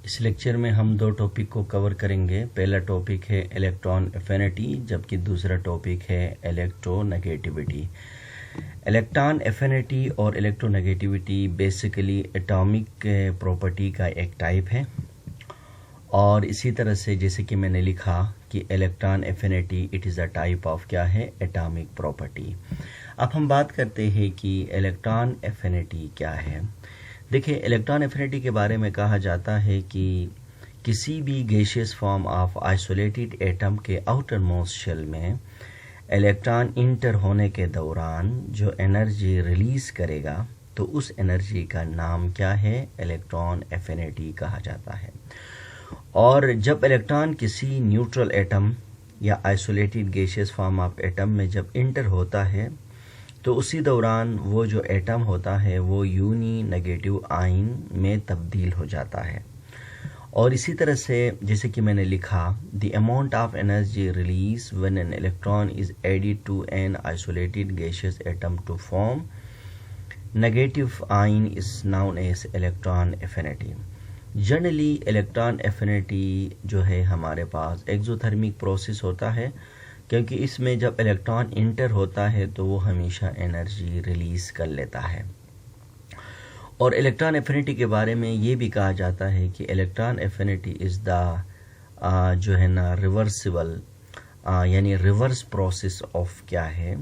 इस लेक्चर में हम दो टॉपिक को कवर करेंगे। पहला टॉपिक है इलेक्ट्रॉन एफिनिटी, जबकि दूसरा टॉपिक है इलेक्ट्रोनेगेटिविटी। इलेक्ट्रॉन एफिनिटी और इलेक्ट्रोनेगेटिविटी बेसिकली एटॉमिक प्रॉपर्टी का एक टाइप है, और इसी तरह से जैसे कि मैंने लिखा कि electron affinity it is a type of क्या है, एटॉमिक प्रॉपर्टी। अब हम बात करते हैं कि इलेक्ट्रॉन एफिनिटी क्या है। देखिए, इलेक्ट्रॉन एफिनिटी के बारे में कहा जाता है कि किसी भी gaseous form of isolated atom के आउटर मोस्ट शेल में इलेक्ट्रॉन इंटर होने के दौरान जो एनर्जी रिलीज करेगा, तो उस एनर्जी का नाम क्या है, इलेक्ट्रॉन एफिनिटी कहा जाता है। और जब इलेक्ट्रॉन किसी न्यूट्रल एटम या isolated gaseous form of atom में जब इंटर होता है, तो उसी दौरान वो जो एटम होता है वो यूनी नेगेटिव आयन में तब्दील हो जाता है। और इसी तरह से जैसे कि मैंने लिखा, the amount of energy release when an electron is added to an isolated gaseous atom to form negative ion is known as electron affinity. Generally electron affinity जो है हमारे पास एक्सोथर्मिक प्रोसेस होता है, क्योंकि इसमें जब इलेक्ट्रॉन इंटर होता है तो वो हमेशा एनर्जी रिलीज कर लेता है। और इलेक्ट्रॉन एफिनिटी के बारे में ये भी कहा जाता है कि इलेक्ट्रॉन एफिनिटी इज़ द जो है ना रिवर्सिबल यानी रिवर्स प्रोसेस ऑफ क्या है,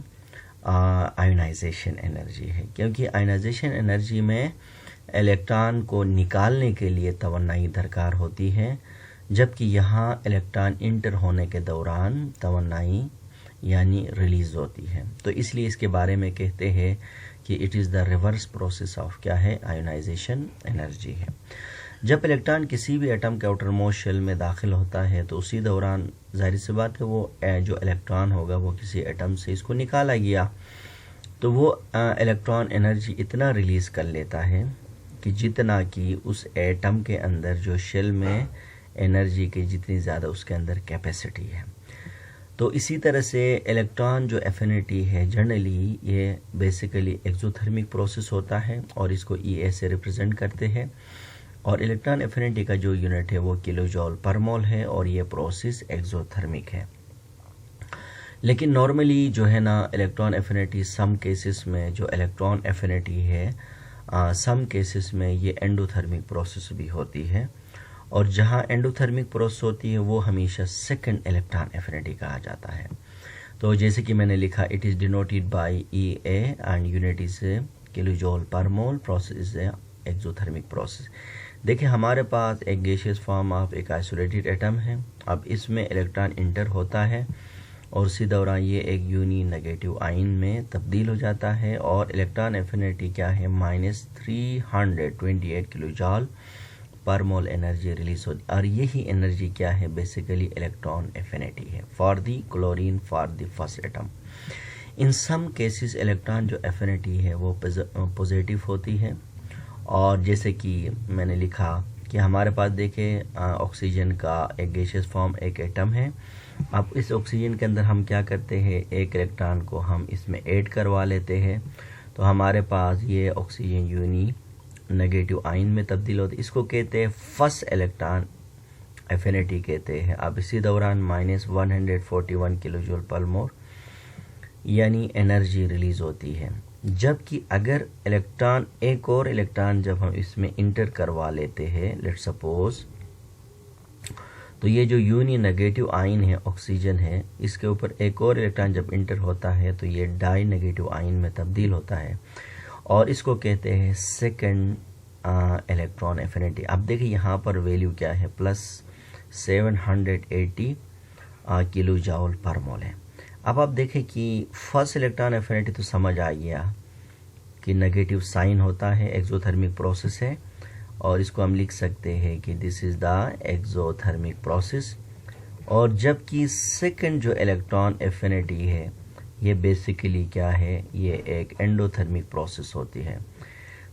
आयोनाइजेशन एनर्जी है। क्योंकि आयोनाइजेशन एनर्जी में इलेक्ट्रॉन को निकालने के लिए तवन्नाई दरकार होती है, जबकि यहाँ इलेक्ट्रॉन इंटर होने के दौरान तवन्नाई यानी रिलीज होती है। तो इसलिए इसके बारे में कहते हैं कि it is the reverse process of क्या है, आयोनाइजेशन एनर्जी है। जब इलेक्ट्रॉन किसी भी एटम के आउटर मोस्ट शेल में दाखिल होता है, तो उसी दौरान जाहिर सी बात है वो जो इलेक्ट्रॉन होगा वो किसी एटम से इसको निकाला गया, तो वो इलेक्ट्रॉन एनर्जी इतना रिलीज कर लेता है कि जितना कि उस एटम के अंदर जो शेल में एनर्जी की जितनी ज़्यादा उसके अंदर कैपेसिटी है। तो इसी तरह से इलेक्ट्रॉन जो एफिनिटी है जनरली ये बेसिकली एक्सोथर्मिक प्रोसेस होता है, और इसको EA से रिप्रेजेंट करते हैं। और इलेक्ट्रॉन एफिनिटी का जो यूनिट है वो किलो जॉल पर मोल है, और ये प्रोसेस एक्सोथर्मिक है। लेकिन नॉर्मली जो है ना इलेक्ट्रॉन एफिनिटी सम केसेस में जो इलेक्ट्रॉन एफिनिटी है सम केसेस में ये एंडोथर्मिक प्रोसेस भी होती है, और जहाँ एंडोथर्मिक प्रोसेस होती है वो हमेशा सेकंड इलेक्ट्रॉन एफिनिटी कहा जाता है। तो जैसे कि मैंने लिखा, it is denoted by EA and unit is kilo जॉल पर मोल, प्रोसेस इज एक्सोथर्मिक प्रोसेस। देखिए, हमारे पास एक गैसियस फॉर्म ऑफ एक आइसोलेटेड एटम है। अब इसमें इलेक्ट्रॉन इंटर होता है और उसी दौरान ये एक यूनी नेगेटिव आयन में तब्दील हो जाता है, और इलेक्ट्रॉन एफिनिटी क्या है, -328 किलो जॉल पर मोल एनर्जी रिलीज होती है। और यही एनर्जी क्या है, बेसिकली इलेक्ट्रॉन एफिनिटी है for the chlorine for the first atom. In some cases electron जो एफिनिटी है वो पॉजिटिव होती है, और जैसे कि मैंने लिखा कि हमारे पास देखें ऑक्सीजन का एक गैसियस फॉर्म एक एटम है। अब इस ऑक्सीजन के अंदर हम क्या करते हैं, एक इलेक्ट्रॉन को हम इसमें ऐड करवा लेते हैं, तो हमारे पास ये ऑक्सीजन यूनी नेगेटिव आयन में तब्दील होती है। इसको कहते हैं फर्स्ट इलेक्ट्रॉन एफिनिटी कहते हैं। अब इसी दौरान -141 किलो जूल पर मोल यानी एनर्जी रिलीज होती है। जबकि अगर इलेक्ट्रॉन एक और इलेक्ट्रॉन जब हम इसमें इंटर करवा लेते हैं, लेट्स सपोज, तो ये जो यूनी नेगेटिव आयन है ऑक्सीजन है, इसके ऊपर एक और इलेक्ट्रॉन जब इंटर होता है तो ये डाई नेगेटिव आयन में तब्दील होता है, और इसको कहते हैं सेकंड इलेक्ट्रॉन एफिनिटी। अब देखिए यहाँ पर वैल्यू क्या है, +780 किलो जॉल पर मोल है। अब आप देखें कि फर्स्ट इलेक्ट्रॉन एफिनिटी तो समझ आ गया कि नेगेटिव साइन होता है, एक्सोथर्मिक प्रोसेस है, और इसको हम लिख सकते हैं कि this is the exothermic process. और जबकि सेकंड जो इलेक्ट्रॉन एफिनिटी है ये बेसिकली क्या है, ये एक एंडोथर्मिक प्रोसेस होती है।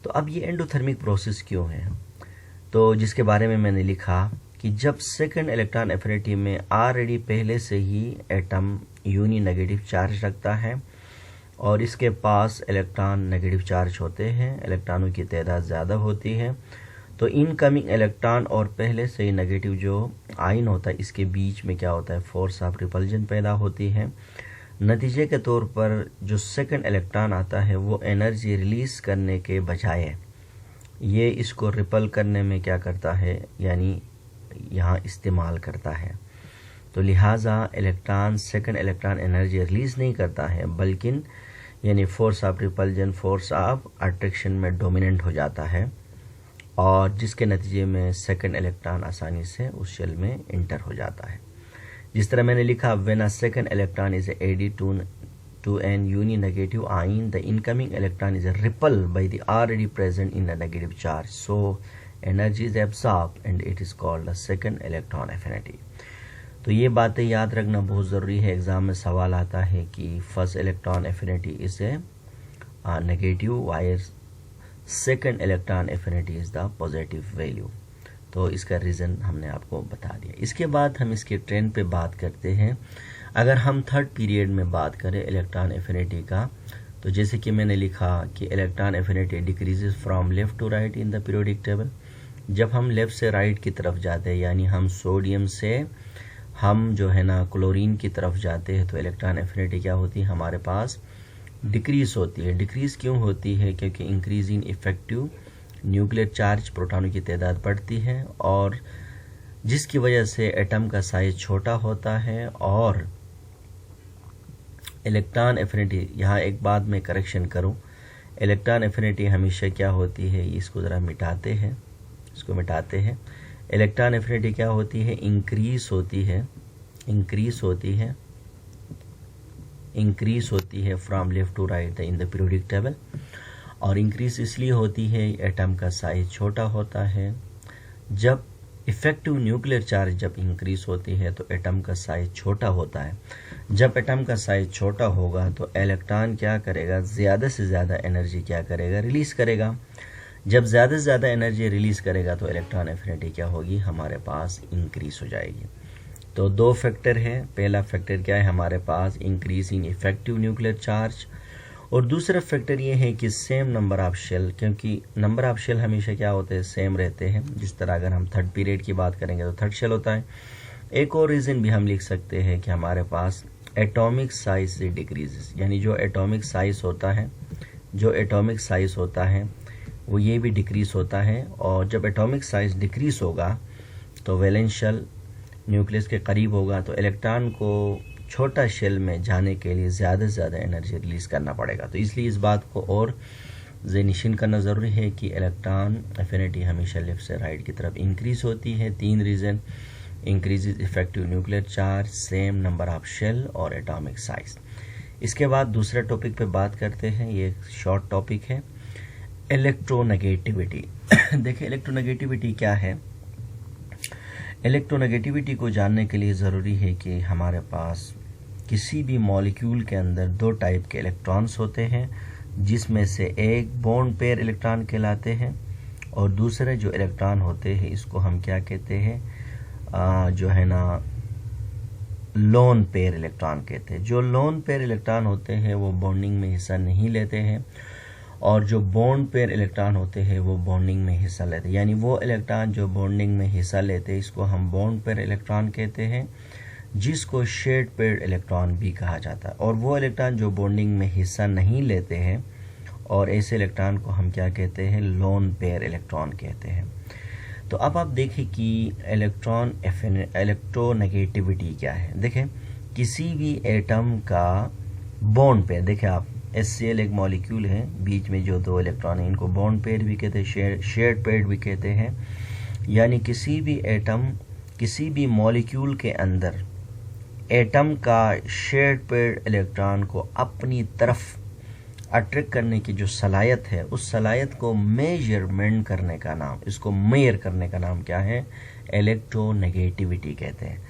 तो अब ये एंडोथर्मिक प्रोसेस क्यों है, तो जिसके बारे में मैंने लिखा कि जब सेकंड इलेक्ट्रॉन एफिनिटी में ऑलरेडी पहले से ही एटम यूनी नेगेटिव चार्ज रखता है, और इसके पास इलेक्ट्रॉन नेगेटिव चार्ज होते हैं, इलेक्ट्रॉनों की तादाद ज़्यादा होती है, तो इनकमिंग इलेक्ट्रॉन और पहले से ही नेगेटिव जो आयन होता है इसके बीच में क्या होता है, फोर्स ऑफ रिपल्जन पैदा होती है। नतीजे के तौर पर जो सेकंड इलेक्ट्रॉन आता है वो एनर्जी रिलीज करने के बजाय ये इसको रिपल करने में क्या करता है, यानी यहाँ इस्तेमाल करता है। तो लिहाजा electron second electron energy release नहीं करता है, बल्कि यानी force of repulsion force of attraction में डोमिनेंट हो जाता है, और जिसके नतीजे में सेकंड इलेक्ट्रॉन आसानी से उस शेल में इंटर हो जाता है। जिस तरह मैंने लिखा, when a second electron is added to an uninegative ion, the incoming electron is repelled by the already present in a negative charge, so energy is absorbed and it is called a second electron affinity। तो ये बातें याद रखना बहुत ज़रूरी है। Exam में सवाल आता है कि first electron affinity is a negative wire second electron affinity is the positive value. तो इसका रीज़न हमने आपको बता दिया। इसके बाद हम इसके ट्रेंड पे बात करते हैं। अगर हम थर्ड पीरियड में बात करें इलेक्ट्रॉन एफिनिटी का, तो जैसे कि मैंने लिखा कि electron affinity decreases from left to right in the periodic table. जब हम लेफ्ट से राइट की तरफ जाते हैं, यानी हम सोडियम से हम जो है ना क्लोरीन की तरफ जाते हैं, तो इलेक्ट्रॉन एफिनिटी क्या होती है, हमारे पास डिक्रीज होती है। डिक्रीज क्यों होती है? क्योंकि increase in effective nuclear charge, प्रोटॉनों की तादाद बढ़ती है, और जिसकी वजह से एटम का साइज छोटा होता है। और इलेक्ट्रॉन एफिनिटी, यहाँ एक बात मैं करेक्शन करूँ, इलेक्ट्रॉन एफिनिटी हमेशा क्या होती है, इसको ज़रा मिटाते हैं, इसको मिटाते हैं। इलेक्ट्रॉन एफिनिटी क्या होती है, इंक्रीज होती है, इंक्रीज होती है, इंक्रीज होती है from left to right in the periodic table. और इंक्रीज इसलिए होती है, एटम का साइज छोटा होता है। जब इफेक्टिव न्यूक्लियर चार्ज जब इंक्रीज होती है तो एटम का साइज छोटा होता है। जब एटम का साइज छोटा होगा तो इलेक्ट्रॉन क्या करेगा, ज़्यादा से ज़्यादा एनर्जी क्या करेगा, रिलीज़ करेगा। जब ज़्यादा से ज़्यादा एनर्जी रिलीज़ करेगा तो इलेक्ट्रॉन एफिनिटी क्या होगी, हमारे पास इंक्रीज हो जाएगी। तो दो फैक्टर है। पहला फैक्टर क्या है हमारे पास, increase in effective nuclear charge, और दूसरा फैक्टर ये है कि सेम नंबर ऑफ शेल, क्योंकि नंबर ऑफ शेल हमेशा क्या होते हैं, सेम रहते हैं। जिस तरह अगर हम थर्ड पीरियड की बात करेंगे तो थर्ड शेल होता है। एक और रीज़न भी हम लिख सकते हैं कि हमारे पास एटॉमिक साइज से डिक्रीजेस, यानी जो एटॉमिक साइज होता है, जो एटॉमिक साइज होता है वो ये भी डिक्रीज होता है। और जब एटॉमिक साइज डिक्रीज होगा तो वैलेंस शेल न्यूक्लियस के करीब होगा, तो इलेक्ट्रॉन को छोटा शेल में जाने के लिए ज़्यादा से ज़्यादा एनर्जी रिलीज़ करना पड़ेगा। तो इसलिए इस बात को और ज़हनशीन करना ज़रूरी है कि इलेक्ट्रॉन एफिनिटी हमेशा लेफ्ट से राइट की तरफ इंक्रीज़ होती है। तीन reason, increase effective nuclear charge, same number of shell और एटॉमिक साइज। इसके बाद दूसरे टॉपिक पे बात करते हैं। ये शॉर्ट टॉपिक है, इलेक्ट्रोनेगेटिविटी। देखिए इलेक्ट्रोनेगेटिविटी क्या है। इलेक्ट्रोनेगेटिविटी को जानने के लिए ज़रूरी है कि हमारे पास किसी भी मॉलिक्यूल के अंदर दो टाइप के इलेक्ट्रॉन्स होते हैं, जिसमें से एक बॉन्ड पेयर इलेक्ट्रॉन कहलाते हैं, और दूसरे जो इलेक्ट्रॉन होते हैं इसको हम क्या कहते हैं, जो है ना लोन पेयर इलेक्ट्रॉन कहते हैं। जो लोन पेयर इलेक्ट्रॉन होते हैं वो बॉन्डिंग में हिस्सा नहीं लेते हैं, और जो बॉन्ड पेयर इलेक्ट्रॉन होते हैं वो बॉन्डिंग में हिस्सा लेते हैं। यानी वो इलेक्ट्रॉन जो बॉन्डिंग में हिस्सा लेते हैं इसको हम बॉन्ड पेयर इलेक्ट्रॉन कहते हैं, जिसको शेड पेयर इलेक्ट्रॉन भी कहा जाता है। और वो इलेक्ट्रॉन जो बॉन्डिंग में हिस्सा नहीं लेते हैं, और ऐसे इलेक्ट्रॉन को हम क्या कहते हैं, लोन पेयर इलेक्ट्रॉन कहते हैं। तो अब आप देखें कि इलेक्ट्रोनेगेटिविटी क्या है। देखें किसी भी एटम का बॉन्ड पेयर, देखें आप HCl एक मॉलिक्यूल है, बीच में जो दो इलेक्ट्रॉन है इनको बॉन्ड पेयर भी कहते हैं, शेयर्ड पेयर भी कहते हैं। यानी किसी भी एटम, किसी भी मॉलिक्यूल के अंदर एटम का शेयर्ड पेयर इलेक्ट्रॉन को अपनी तरफ अट्रैक्ट करने की जो सलाहियत है, उस सलाहियत को मेजरमेंट करने का नाम, इसको मेयर करने का नाम क्या है, इलेक्ट्रोनेगेटिविटी कहते हैं।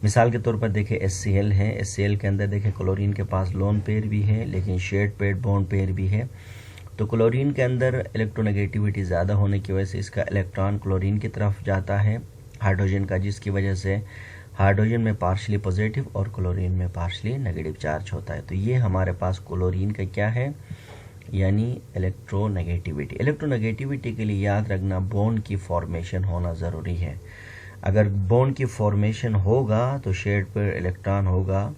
मिसाल के तौर पर देखें HCl है, HCl के अंदर देखें क्लोरीन के पास लोन पेयर भी है लेकिन शेयर्ड पेयर बॉन्ड पेयर भी है। तो क्लोरीन के अंदर इलेक्ट्रोनेगेटिविटी ज़्यादा होने की वजह से इसका इलेक्ट्रॉन क्लोरीन की तरफ जाता है हाइड्रोजन का, जिसकी वजह से हाइड्रोजन में पार्शली पॉजिटिव और क्लोरीन में पार्शली नेगेटिव चार्ज होता है। तो ये हमारे पास क्लोरीन का क्या है, यानी इलेक्ट्रोनेगेटिविटी। इलेक्ट्रोनेगेटिविटी के लिए याद रखना बॉन्ड की फॉर्मेशन होना ज़रूरी है। अगर बॉन्ड की फॉर्मेशन होगा तो शेड पर इलेक्ट्रॉन होगा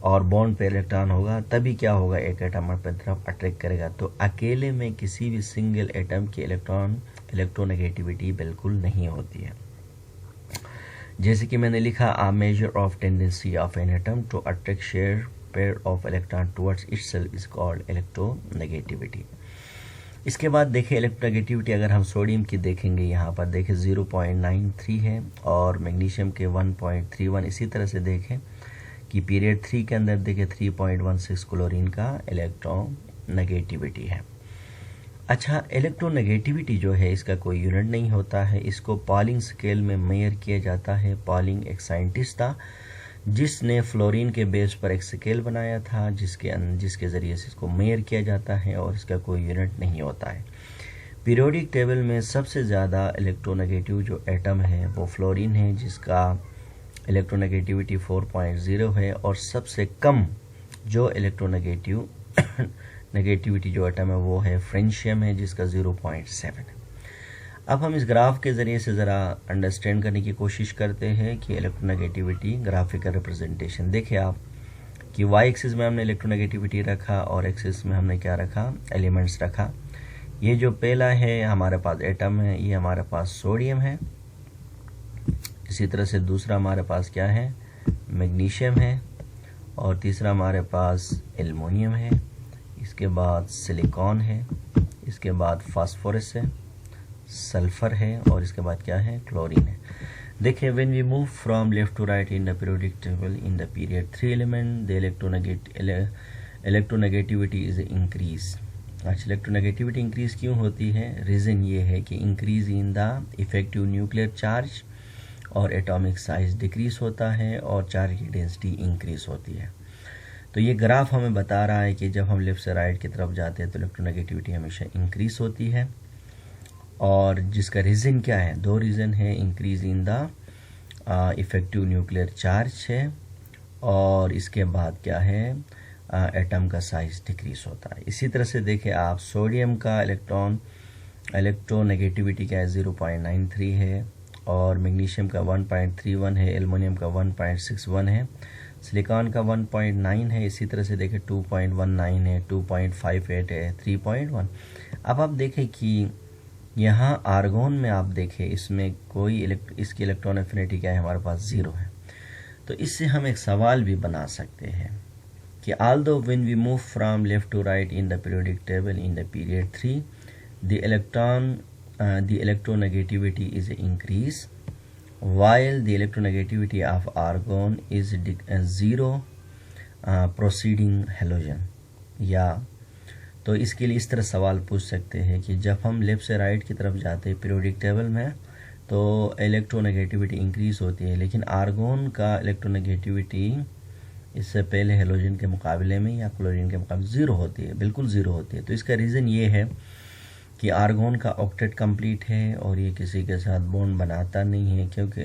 और बॉन्ड पे इलेक्ट्रॉन होगा, तभी क्या होगा, एक एटम अपनी तरफ अट्रैक्ट करेगा। तो अकेले में किसी भी सिंगल एटम की इलेक्ट्रोनेगेटिविटी बिल्कुल नहीं होती है। जैसे कि मैंने लिखा, a measure of tendency of an atom to attract share pair of electron towards itself is called electronegativity. इसके बाद देखिए इलेक्ट्रोनेगेटिविटी अगर हम सोडियम की देखेंगे, यहाँ पर देखें 0.93 है और मैग्नीशियम के 1.31। इसी तरह से देखें कि पीरियड 3 के अंदर देखें 3.16 क्लोरीन का इलेक्ट्रोनेगेटिविटी है। अच्छा, इलेक्ट्रोनेगेटिविटी जो है इसका कोई यूनिट नहीं होता है, इसको पॉलिंग स्केल में मेजर किया जाता है। पॉलिंग एक साइंटिस्ट था जिसने फ्लोरीन के बेस पर एक स्केल बनाया था जिसके ज़रिए से इसको मेजर किया जाता है और इसका कोई यूनिट नहीं होता है। पीरियोडिक टेबल में सबसे ज़्यादा इलेक्ट्रोनेगेटिव जो एटम है वो फ्लोरीन है, जिसका इलेक्ट्रोनेगेटिविटी 4.0 है, और सबसे कम जो नेगेटिविटी जो एटम है वो है फ्रेंशियम है, जिसका 0.7 है। अब हम इस ग्राफ के ज़रिए से ज़रा अंडरस्टैंड करने की कोशिश करते हैं कि इलेक्ट्रोनेगेटिविटी ग्राफिकल रिप्रेजेंटेशन। देखिए आप कि वाई एक्सिस में हमने इलेक्ट्रोनेगेटिविटी रखा और एक्सिस में हमने क्या रखा, एलिमेंट्स रखा। ये जो पहला है हमारे पास एटम है, ये हमारे पास सोडियम है। इसी तरह से दूसरा हमारे पास क्या है, मैग्नीशियम है, और तीसरा हमारे पास एल्युमिनियम है। इसके बाद सिलिकॉन है, इसके बाद फास्फोरस है, सल्फर है, और इसके बाद क्या है, क्लोरीन है। देखिए when we move from left to right in the periodic table in the period 3 element the electronegativity is increase. अच्छा, इलेक्ट्रोनेगेटिविटी इंक्रीज क्यों होती है? रीज़न ये है कि increase in the effective nuclear charge और एटॉमिक साइज डिक्रीज होता है और चार्ज की डेंसिटी इंक्रीज होती है। तो ये ग्राफ हमें बता रहा है कि जब हम लेफ्ट से राइट की तरफ जाते हैं तो इलेक्ट्रोनेगेटिविटी हमेशा इंक्रीज होती है। और जिसका रीज़न क्या है, दो रीज़न है, increase in the effective nuclear charge है, और इसके बाद क्या है, एटम का साइज डिक्रीज होता है। इसी तरह से देखिए आप, सोडियम का इलेक्ट्रोनेगेटिविटी क्या है, 0.93 है, और मैग्नीशियम का 1.31 है, एल्युमिनियम का 1.61 है, सिलिकॉन का 1.9 है। इसी तरह से देखें 2.19 है, 2.58 है, 3.1। अब आप देखें कि यहाँ आर्गोन में आप देखें इसमें इसकी इलेक्ट्रॉन एफिनिटी क्या है, हमारे पास 0 है। तो इससे हम एक सवाल भी बना सकते हैं कि although when we move from left to right in the periodic table in the period 3 the electronegativity is increase while the electronegativity of argon is 0 proceeding halogen। या तो इसके लिए इस तरह सवाल पूछ सकते हैं कि जब हम लेफ्ट से राइट की तरफ जाते हैं पीरियोडिक टेबल में तो इलेक्ट्रोनेगेटिविटी इंक्रीज होती है, लेकिन आर्गोन का इलेक्ट्रोनेगेटिविटी इससे पहले हेलोजन के मुकाबले में या क्लोरीन के मुकाबले 0 होती है, बिल्कुल 0 होती है। तो इसका रीज़न ये है कि आर्गोन का ऑक्टेट कंप्लीट है और ये किसी के साथ बॉन्ड बनाता नहीं है, क्योंकि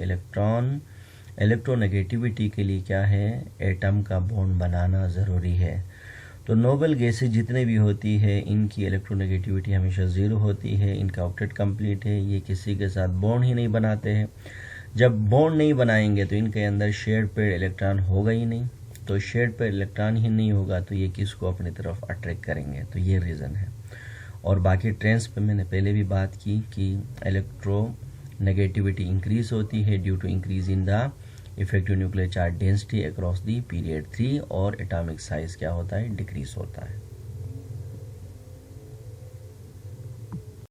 इलेक्ट्रोनेगेटिविटी के लिए क्या है, एटम का बॉन्ड बनाना ज़रूरी है। तो नोबल गैसेज जितने भी होती है इनकी इलेक्ट्रोनेगेटिविटी हमेशा 0 होती है, इनका ऑक्टेट कंप्लीट है, ये किसी के साथ बॉन्ड ही नहीं बनाते हैं। जब बॉन्ड नहीं बनाएंगे तो इनके अंदर शेड पेड इलेक्ट्रॉन होगा ही नहीं, तो शेड पेड इलेक्ट्रॉन ही नहीं होगा तो ये किसको अपनी तरफ अट्रैक्ट करेंगे, तो ये रीज़न है। और बाकी ट्रेंड्स पे मैंने पहले भी बात की कि इलेक्ट्रोनेगेटिविटी इंक्रीज होती है due to increase in the effective nuclear charge density across the period 3, और एटॉमिक साइज क्या होता है, डिक्रीज होता है।